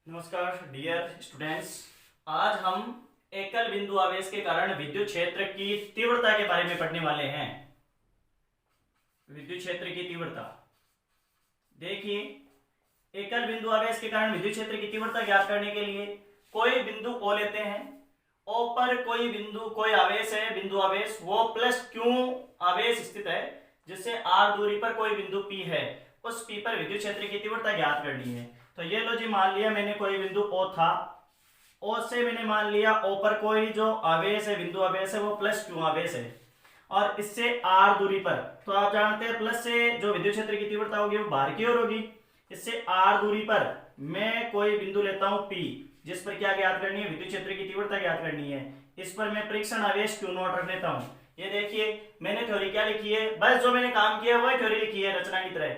नमस्कार dear students. आज हम एकल बिंदु आवेश के कारण विद्युत क्षेत्र की तीव्रता के बारे में पढ़ने वाले हैं। विद्युत क्षेत्र की तीव्रता देखिए, एकल बिंदु आवेश के कारण विद्युत क्षेत्र की तीव्रता ज्ञात करने के लिए कोई बिंदु O लेते हैं। O पर कोई आवेश है, बिंदु आवेश, वो प्लस Q आवेश स्थित है, जिससे R दूरी पर कोई बिंदु P है। उस P पर विद्युत क्षेत्र की तीव्रता ज्ञात करनी है। तो ये लो जी, मान लिया मैंने कोई बिंदु O था, O से मैंने मान लिया O पर कोई जो आवेश है, बिंदु आवेश है, वो प्लस Q आवेश है, और इससे R दूरी पर, तो आप जानते हैं प्लस से जो विद्युत क्षेत्र की तीव्रता होगी वो बाहर की ओर होगी। इससे R दूरी पर मैं कोई बिंदु लेता हूं P, जिस पर क्या ज्ञात करनी है, विद्युत क्षेत्र की तीव्रता ज्ञात करनी है। इस पर मैं परीक्षण आवेश Q0 रख लेता हूं। ये देखिए, मैंने थ्योरी क्या लिखी है, बस जो मैंने काम किया वही थ्योरी लिखी है रचना की तरह।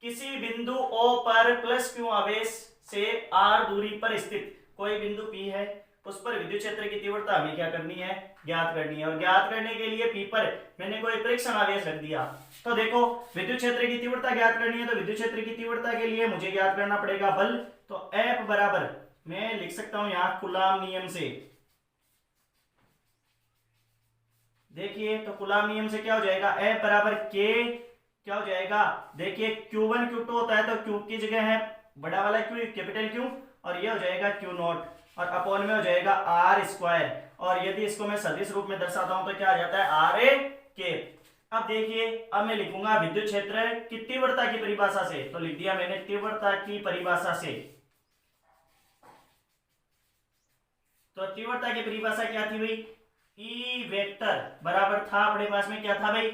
किसी बिंदु O पर प्लस Q आवेश से R दूरी पर स्थित कोई बिंदु P है, उस पर विद्युत क्षेत्र की तीव्रता हमें क्या करनी है, ज्ञात करनी है। और ज्ञात करने के लिए P पर मैंने कोई परीक्षण आवेश रख दिया। तो देखो, विद्युत क्षेत्र की तीव्रता ज्ञात करनी है, तो विद्युत क्षेत्र की तीव्रता के लिए मुझे ज्ञात करना पड़ेगा बल। तो F बराबर मैं लिख सकता हूं यहां कूलाम नियम से। देखिए, तो कूलाम नियम से क्या हो जाएगा, F बराबर K क्या हो जाएगा, देखिए Q1 Q2 होता है, तो Q की जगह है बड़ा वाला Q, कैपिटल Q, और ये हो जाएगा Q0, और अपॉन में हो जाएगा R स्क्वायर। और यदि इसको मैं सदिश रूप में दर्शाता हूं तो क्या आ जाता है, RA के। अब देखिए, अब मैं लिखूंगा विद्युत क्षेत्र की तीव्रता की परिभाषा से, तो लिख दिया मैंने तीव्रता की परिभाषा से। तो तीव्रता की परिभाषा क्या थी भाई, E वेक्टर बराबर था अपने पास में क्या था भाई,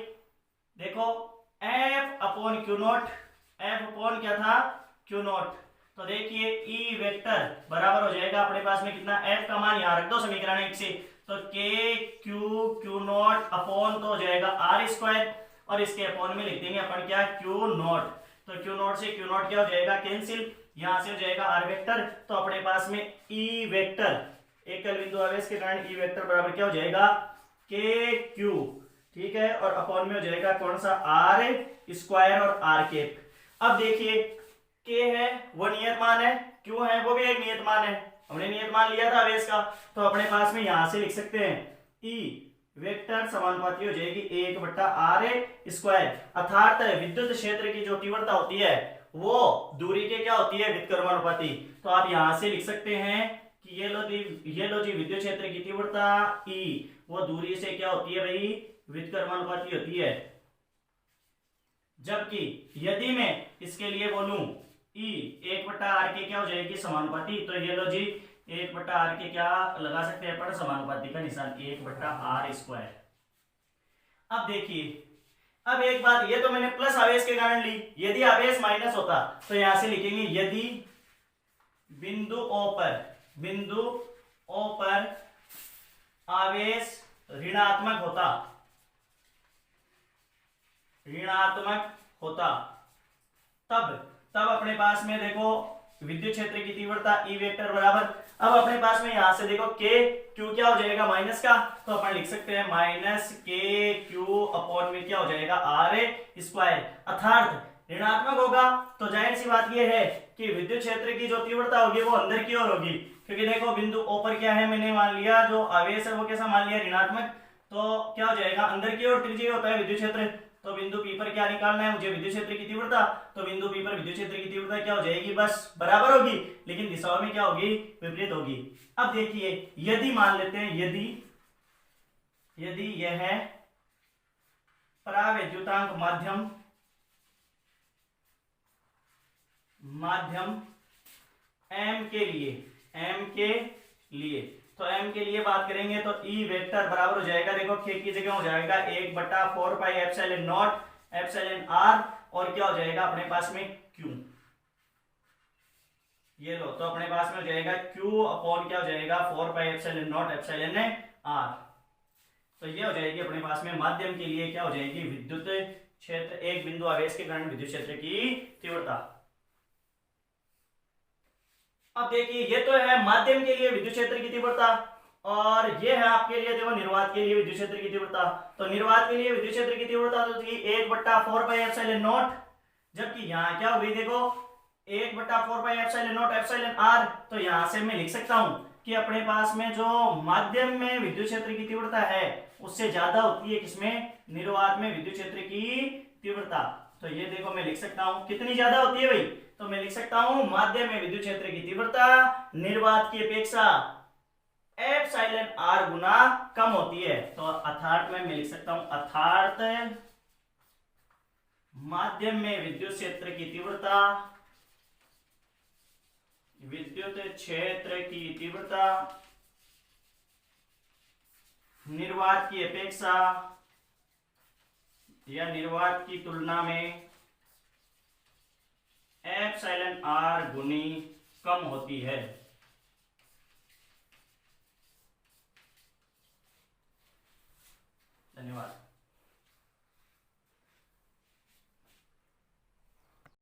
देखो F upon Q0, F upon क्या था, Q0। तो देखिए E वेक्टर बराबर हो जाएगा अपने पास में कितना, F का मान यहां रख दो समीकरण 1 से, तो K Q0 अपॉन तो हो जाएगा R स्क्वायर, और इसके अपॉन में लिख देंगे अपन क्या, Q0। तो Q0 से Q0 क्या हो जाएगा, कैंसिल, यहां से हो जाएगा R वेक्टर। तो अपने पास में E वेक्टर, एकल बिंदु आवेश के कारण E वेक्टर बराबर क्या हो जाएगा, KQ, ठीक है, और अपॉन में हो जाएगा कौन सा, R स्क्वायर और R कैप। अब देखिए, K है वो नियत मान है, Q है वो भी एक नियत मान है, हमने नियत मान लिया था आवेश का। तो अपने पास में यहां से लिख सकते हैं E वेक्टर समानुपाती हो जाएगी 1/R स्क्वायर, अर्थात विद्युत क्षेत्र की जो तीव्रता होती है वो दूरी के क्या होती है, व्युत्क्रमानुपाती। तो आप यहां से लिख सकते हैं कि ये लो जी विद्युत क्षेत्र की तीव्रता E वो दूरी से क्या होती है भाई, व्युत्क्रमानुपाती होती है। जबकि यदि मैं इसके लिए बोलूं E 1/R के क्या हो जाएगी, समानुपाती, तो ये लो जी 1/R के क्या लगा सकते हैं अपन, समानुपाती का निशान 1/R स्क्वायर। अब देखिए, अब एक बात, ये तो मैंने प्लस आवेश के कारण ली, यदि आवेश माइनस होता तो यहां से लिखेंगे यदि बिंदु O पर आवेश ऋणात्मक होता तब अपने पास में देखो विद्युत क्षेत्र की तीव्रता E वेक्टर बराबर, अब अपने पास में यहां से देखो K Q क्या हो जाएगा, माइनस का, तो अपन लिख सकते हैं माइनस KQ अपॉन में क्या हो जाएगा, R स्क्वायर। अर्थात ऋणात्मक होगा तो जाहिर सी बात यह है कि विद्युत क्षेत्र की जो तीव्रता होगी वो अंदर की ओर होगी, क्योंकि देखो बिंदु O पर क्या है, मैंने मान लिया जो आवेश है वो कैसा मान लिया, ऋणात्मक, तो क्या हो जाएगा, अंदर की ओर त्रिज्यीय होता है विद्युत क्षेत्र। तो बिंदु P पर क्या निकालना है मुझे, विद्युत क्षेत्र की तीव्रता, तो बिंदु P पर विद्युत क्षेत्र की तीव्रता क्या हो जाएगी, बस बराबर होगी, लेकिन दिशाओं में क्या होगी, विपरीत होगी। अब देखिए, यदि मान लेते हैं यदि यह है परावैद्युतांक माध्यम M के लिए, तो M के लिए बात करेंगे तो E वेक्टर बराबर हो जाएगा, देखो K की जगह हो जाएगा 1/4 pi epsilon not epsilon R, और क्या हो जाएगा अपने पास में Q, ये लो, तो अपने पास में हो जाएगा Q अपॉन क्या हो जाएगा, 4 pi epsilon not epsilon R। तो ये हो जाएगी अपने पास में माध्यम के लिए क्या हो जाएगी, विद्युत क्षेत्र, एक बिंदु आवेश के कारण विद्युत क्षेत्र की तीव्रता। अब देखिए, ये तो है माध्यम के लिए विद्युत क्षेत्र की तीव्रता, और ये है आपके लिए देखो निर्वात के लिए विद्युत क्षेत्र की तीव्रता। तो निर्वात के लिए विद्युत क्षेत्र की तीव्रता तो थी 1/4 पाई एप्सिलॉन नॉट, जबकि यहाँ क्या हो गई देखो 1/4 पाई एप्सिलॉन आर। तो यहां से मैं लिख सकता हूं कि अपने पास में जो माध्यम में विद्युत क्षेत्र की तीव्रता है उससे ज्यादा होती है किसमें, निर्वात में विद्युत क्षेत्र की तीव्रता। तो ये देखो मैं लिख सकता हूं कितनी ज्यादा होती है भाई, तो मैं लिख सकता हूं माध्यम में विद्युत क्षेत्र की तीव्रता निर्वात की अपेक्षा एप्सिलॉन आर गुना कम होती है। तो अर्थात में मैं लिख सकता हूं अर्थात माध्यम में विद्युत क्षेत्र की तीव्रता, विद्युत क्षेत्र की तीव्रता निर्वात की अपेक्षा या निर्वात की तुलना में एप्सिलॉन आर गुनी कम होती है।